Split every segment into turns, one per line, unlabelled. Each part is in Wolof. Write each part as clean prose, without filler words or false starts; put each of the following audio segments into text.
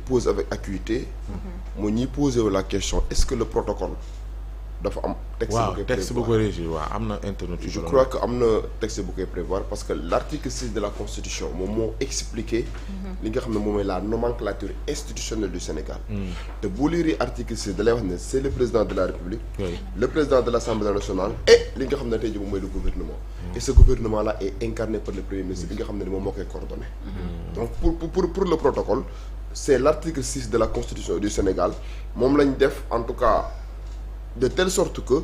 pose avec acuité. moo ñuy poser la question est-ce que le protocole dafa am.
texte bu ko régir waaw am na internet.
je crois que am na texte bu koy prévoir parce que l'article 6 de la constitution moom moo expliqué. li nga xam ne moom mooy la nomenclature institutionnelle du Sénégal. te boo lire article 6 da lay wax ne c'est le président de la République. le président de l'Assemblée nationale et li nga xam ne tey jii moom mooy le gouvernement. et ce gouvernement là est incarné par le premier ministre bi nga xam ne moom moo koy coordonné. donc pour le protocole c'est l'article 6 de la constitution du Sénégal moom lañ def en tout cas. de telle sorte que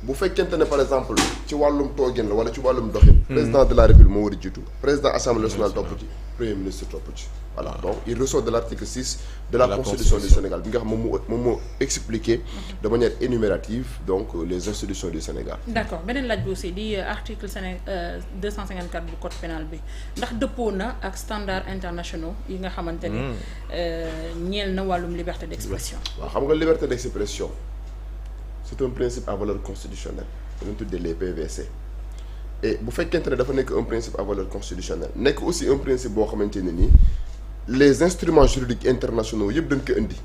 bu fekkente ne par exemple ci wàllum toogin la wala ci wàllum doxin. président de la République moo war a jiitu président assemblée nationale topp ci premier ministre topp ci. voilà donc il ressort de l'article 6 de la constitution du Sénégal bi nga xam moom moo expliqué de manière énumérative donc les institutions du Sénégal.
d'accord beneen laaj bi aussi di article 254 bu code pénal bi ndax dëppoo na ak standards internationaux yi nga xamante ni ñeel na wàllum liberté d'expression.
waaw xam nga liberté d'expression. c'est un principe à valeur constitutionnelle dañu tuddee les PVC et bu fekkente ne dafa nekk un principe à valeur constitutionnelle nekk aussi un principe boo xamante ne nii les instruments juridiques internationaux yëpp dañ ko indi.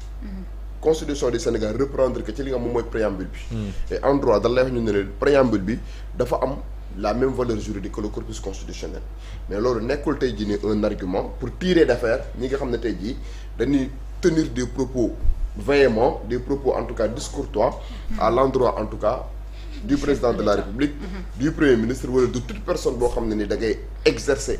constitution du Sénégal reprendre que ci li nga moom mooy préambule bi. et en droit dañ lay wax ñu ne leen préambule bi dafa am la même valeur juridique que le corpus constitutionnel mais loolu nekkul tey jii nii un argument pour tirer d'affaire ñi nga xam ne tey jii dañuy tenir des propos. véhément des propos en tout cas discourtois à l'endroit en tout cas du président de la République du premier ministre wala de toute personne boo xam ne ni da ngay exercer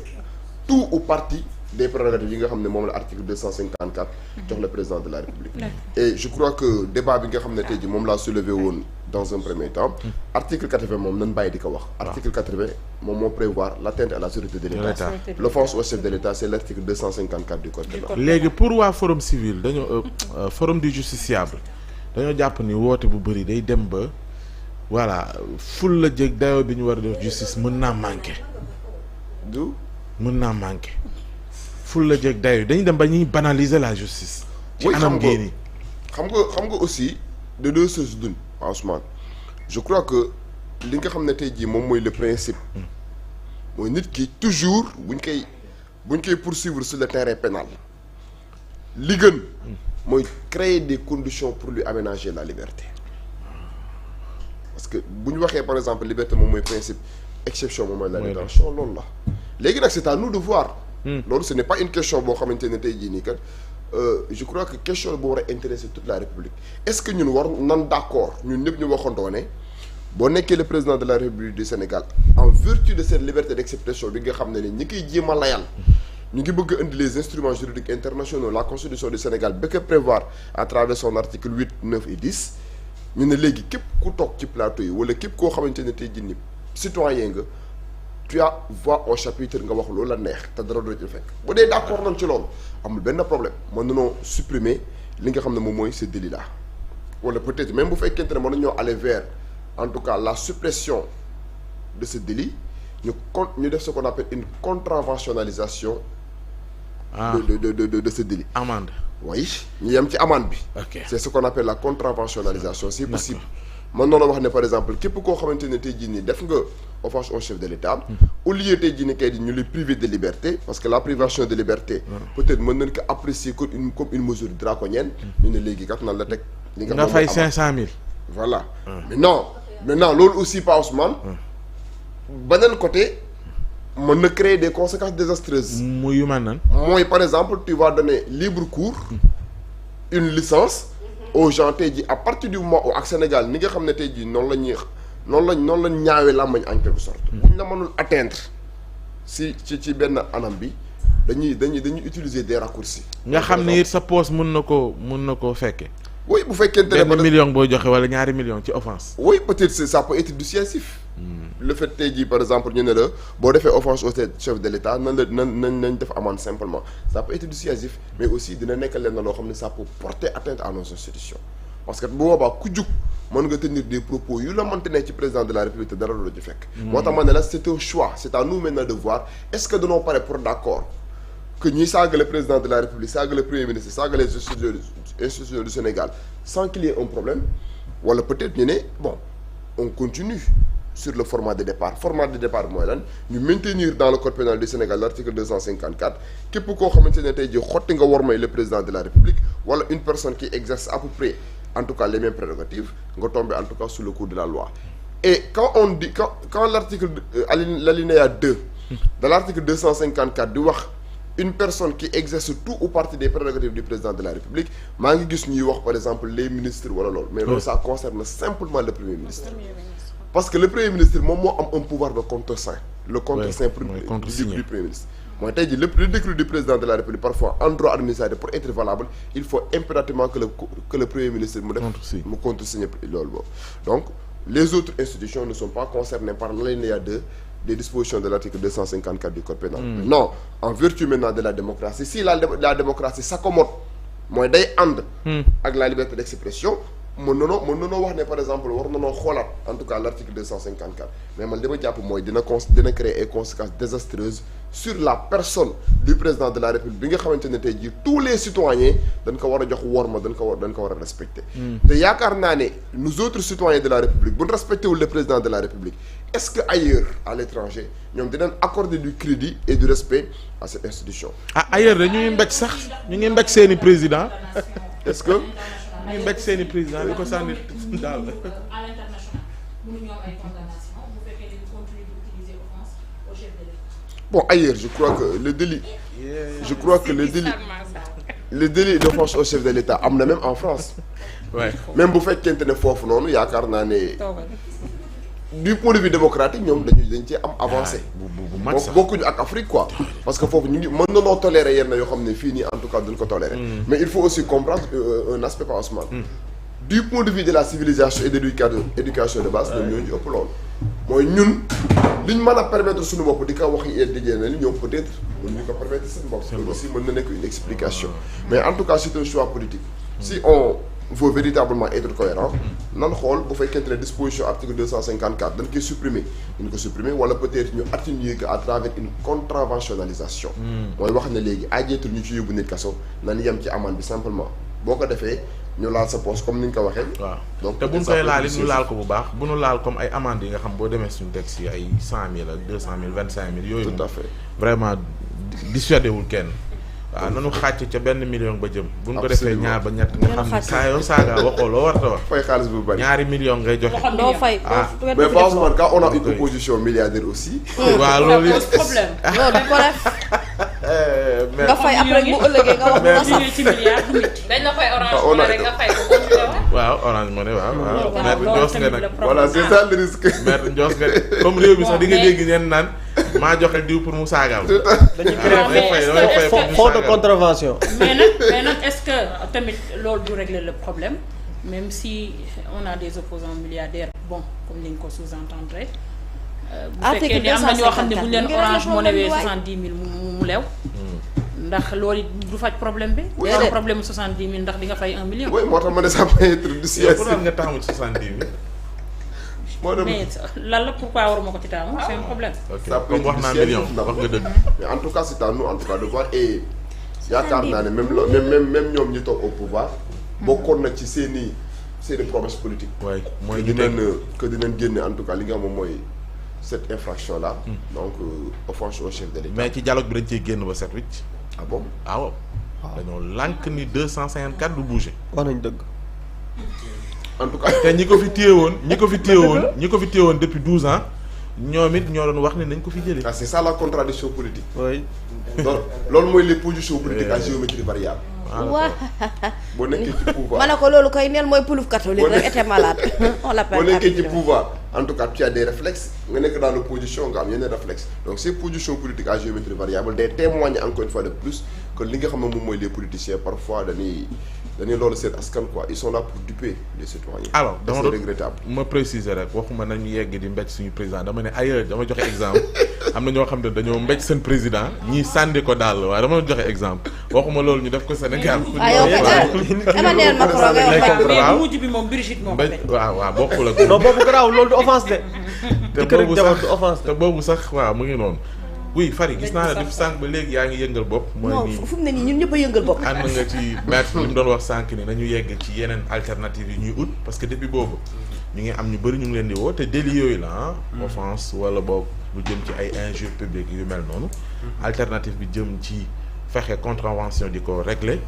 tout ou partie des prérogatives yi nga xam ne moom la article 254 jox le président de la République et je crois que débat bi nga xam ne tey ji moom laa soulevé woon dans un premier temps article 80 moom nan bàyyi di ko wax article 80 moom moo prévoir l'atteinte à la sûreté de l'État l'offense au chef de l'État c'est l'article 254 du code pénal.
léegi pour waa forum civil dañoo forum du justiciable dañoo jàpp ni woote bu bëri day dem ba voilà ful la jég dayoo bi ñu war a def justice mën naa manquer ful la jég dayoo dañuy dem ba ñuy banaliser la justice. ci anam gii nii
xam nga aussi de deux choses d'une Ousmane je crois que li nga xam ne tey jii moom mooy le principe mooy nit ki toujours buñ koy poursuivre sur le terrain pénal li gën mooy créer des conditions pour lui aménager la liberté parce que bu ñu waxee par exemple liberté moom mooy principe exception moom mooy la détention loolu la léegi nag c'est à nous de voir loolu ce n'est pas une question boo xamante ne tey jii nii kat je crois que question bu war a intéresser toute la République est-ce que ñun war nan d'accord ñun ñëpp ñu waxandoo ne boo nekkee le président de la République du Sénégal en vertu de cette liberté d'expression bi nga xam ne ni ñi koy jéem a layal ñu ngi bëgg a indi les instruments juridiques internationaux la constitution du Sénégal ba ko prévoir à travers son article 8 9 et 10 ñu ne léegi képp ku toog ci plateau yi wala képp koo xamante ne tey jii nii citoyen nga tu as voix au chapitre nga wax loolu la neex te dara doo ci fekk bu dee d'accord nañ ci loolu amul benn problème mën nañoo supprimer li nga xam ne moom mooy ce délit là wala peut-être même bu fekkente ne mën nañoo aller vers en tout cas la suppression de ce délit ñu def ce qu'on appelle une contraventionnalisation de ce délit.
amende.
oui ñu yem ci amende bi.
ok
c'est ce qu'on appelle la contraventionnalisation si possible. man noonu wax ne par exemple képp koo xamante ne tey jii nii def nga offense au chef de l'État au lieu tey jii nii kay di ñu lay priver de liberté parce que la privation de liberté peut-être mën nañ ko apprécier comme une mesure draconienne ñu ne léegi kat nan la teg li nga
fay 500 000
voilà maintenant loolu aussi pas Ousmane beneen côté mën na créer des conséquences désastreuses
muy yu man nan
mooy par exemple tu vas donner libre cours une licence aux gens tey jii à partir du moment où ak Sénégal ni nga xam ne tey jii noonu lañ ñaawee làmmañ en quelque sorte buñ la mënul atteindre ci benn anam bi dañuy utiliser des raccourcis
nga xam ne it sa poste mun na koo fekke
oui bu fekkente ne
benn million booy joxe wala ñaari million ci offense
oui peut-être ça peut être dissuasif le fait tey jii par exemple ñu ne la boo defee offense au chef de l'État nañ def amende simplement ça peut être dissuasif mais aussi dina nekk leen na loo xam ne ça peut porter atteinte à nos institutions parce que bu boobaa ku jug mën nga tenir des propos yu la mënte ne ci président de la République te dara la ci fekk moo tax ma ne la c'est un choix c'est à nous maintenant de voir est-ce que dañoo pare pour d'accord que ñiy saaga le président de la République saaga le premier ministre saaga les institutions du Sénégal sans qu'il y ait un problème wala peut-être ñu ne bon on continue sur le format de départ mooy lan ñu maintenir dans le code pénal du Sénégal l'article 254 képp koo xamante ne tey jii xotti nga wormay le président de la République wala une personne qui exerce à peu près en tout cas les mêmes prérogatives nga tomber en tout cas sous le coup de la loi et quand on dit quand l'article l'alinéa 2 de l'article 254 di wax une personne qui exerce tout ou partie des prérogatives du président de la République maa ngi gis ñuy wax par exemple les ministres wala loolu mais loolu ça concerne simplement le premier ministre parce que le premier ministre moom moo am un pouvoir de contre-saint le contre-saint du premier ministre mooy tey jii le décret du président de la République parfois en droit administratif pour être valable il faut impérativement que le premier ministre mu def mu contresigner loolu boobu donc les autres institutions ne sont pas concernées par l'alinéa 2 des dispositions de l'article 254 du code pénal. Non, en vertu maintenant de la démocratie, si la démocratie s'accommode mooy day ànd ak la liberté d'expression mën nanoo wax ne par exemple war nanoo xoolaat en tout cas l'article 254 mais man li ma jàpp mooy dina créer ay conséquences désastreuses sur la personne du président de la République bi nga xamante ne tey jii tous les citoyens dañ ko war a jox worma dañ ko war a respecter te yaakaar naa ne nous autres citoyens de la République bu ñu respecté wul le président de la République est-ce que ailleurs à l'étranger ñoom dinañ accorder du crédit et du respect à cette institution
ailleurs de ñu ngi mbéj sax ñu ngi mbéj seeni président
est-ce que
ñu mbéj seeni président di ko sànni daal
à l'international mënuñu am ay condamnation bu fekkee dañu continuer d'utiliser offense au chef de l'État.
Bon ailleurs je crois que le délit d'offense au chef de l'État am na même en France même bu fekkente ne foofu noonu yaakaar naa ne du point de vue démocratique ñoom dañ cee am avancé
bu mag sax
bokkuñu ak Afrique quoi parce que foofu ñu ngi mën nanoo tolérer yenn yoo xam ne fii nii en tout cas duñ ko tolérer mais il faut aussi comprendre un aspect par Ousmane du point de vue de la civilisation et de l'éducation de base ñoom ñoo ñu ëpp loolu mooy ñun liñ mën a permettre suñu bopp di ko wax yi dijee na li ñoom peut-être mën ñu ko permettre seen bopp loolu aussi mën na nekk une explication mais en tout cas c'est un choix politique si on veut véritablement être cohérent nan xool bu fekkente ne disposition article 254 dañ koy supprimer wala peut-être ñu atténuer que à travers une contraventionnalisation mooy wax ne léegi ajeetul ñu ci yóbbu nit kaso nan yem ci amende bi simplement boo ko defee ñu laal sa poche comme ni ñu ko waxee
waaw
donc
te buñ koy laal it ñu laal ko bu baax bu ñu laal comme ay amende yi nga xam boo demee suñu texte yi ay 100 000 ak 200 000 25 000 yooyu
tout à fait
vraiment dissuadé wul kenn waaw nanu xàcc ca benn million ba jëm buñ ko defee ñaar ba ñett nga xam ne saa yoo saaga waxoo loo war a wax
fay xaalis bu bari
ñaari million ngay joxe
doo fay
mais pas seulement quand on a une opposition milliardaire aussi
waaw loolu
problème
loolu du ko def nga fay après bu ëllëgee nga wax bu la sax
ci milliard du métti dañ la fay orange money rek nga fay ko continuer
waaw orange money waaw maître Ndios nga nag
voilà c'est ça le risque
maître Ndios nga comme réew mi sax di nga dégg ñeen naan maa joxe diw pour mu saagaam
dañuy créer fond de contravention
mais nag est-ce que tamit loolu du régler le problème même si on a des opposants milliardaires bon comme ni nga ko sous-entendre bu fekkee ni am na ñoo xam ne bu ñu leen orange moo newee 70 000 mu leew ndax loolu du faj problème bi.
oui
am problème 70 000 ndax di nga fay 1 million.
oui moo tax ma ne ça peut être du siège.
pour nga taamu 70 000.
moo dem
mais lan la pourquoi waruma ko ci taamu c'est un problème.
ok
ça peut
comme wax
être
naa
du siège
million
ndax
wax nga dëgg.
mais en tout cas c'est à nous en tout cas de voir et yaakaar naa ne même ñoom ñi toog au pouvoir. bokkoon na ci seeni promesses politiques.
waay mooy
que dinañ génne en tout cas li nga xam moom mooy cette infraction là. donc offense au chef de l'État.
mais ci dialogue bi dañ cee génn ba 7-8.
ah bon
ah waaw. dañoo lànk ni 254 du bouger.
wax nañ dëgg.
en tout cas
te ñi ko fi téye woon depuis 12 ans ñoom it ñoo doon wax ne nañ ko fi jëlee.
ah c'est ça la contradiction politique.
oui.
loolu mooy les positions politiques à géométrie variable.
waaw.
boo nekkee ci pouvoir
ma ne ko loolu koy neel mooy puluf catholique rek était malade. on l'appelle
boo nekkee ci pouvoir en tout cas tu as des réflexes nga nekk dans l'opposition nga am yeneen réflexes donc ces positions politiques à géométrie variable day témoigner encore une fois de plus que li nga xam ne moom mooy les politiciens parfois dañuy loolu seen askan quoi ils sont là pour duper les citoyens.
alors dama
c'est regrettable.
ma préciser rek waxuma nañu yegg di mbéj suñu président dama ne ailleurs dama joxe exemple am na ñoo xam ne dañoo mbéj seen président ñii sànni ko daal waaye dama joxe exemple waxuma loolu ñu def ko Sénégal.
Emmanuel Macron ngay wax
mais mujj bi moom Brigitte moo ko
mbéj waaw bokkul ak.
non boobu garaaw loolu du offense de.
te boobu sax waaw mu ngi noonu. oui Fary gis naa ne def sànq ba léegi yaa ngi yëngal bopp. mooy nii
non fu mu ne nii ñun ñëpp a yëngal bopp.
ànd nga ci maître li mu doon wax sànq ni nañu yegg ci yeneen alternatives yi ñuy ut parce que depuis boobu ñu ngi am ñu bëri ñu ngi leen di woo te délit yooyu la offense wala boog lu jëm ci ay injures publiques yu mel noonu. alternative bi jëm ci fexe contravention di ko régler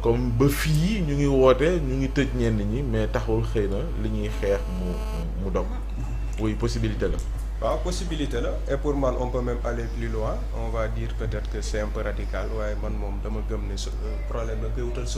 comme ba fii ñu ngi woote ñu ngi tëj ñenn ñi mais taxul xëy na li ñuy xeex mu dog oui possibilité la.
waaw possibilité la et pour man on peut même aller plus loin on va dire peut-être que c'est un peu radical waaye man moom dama gëm ne problème la koy wutal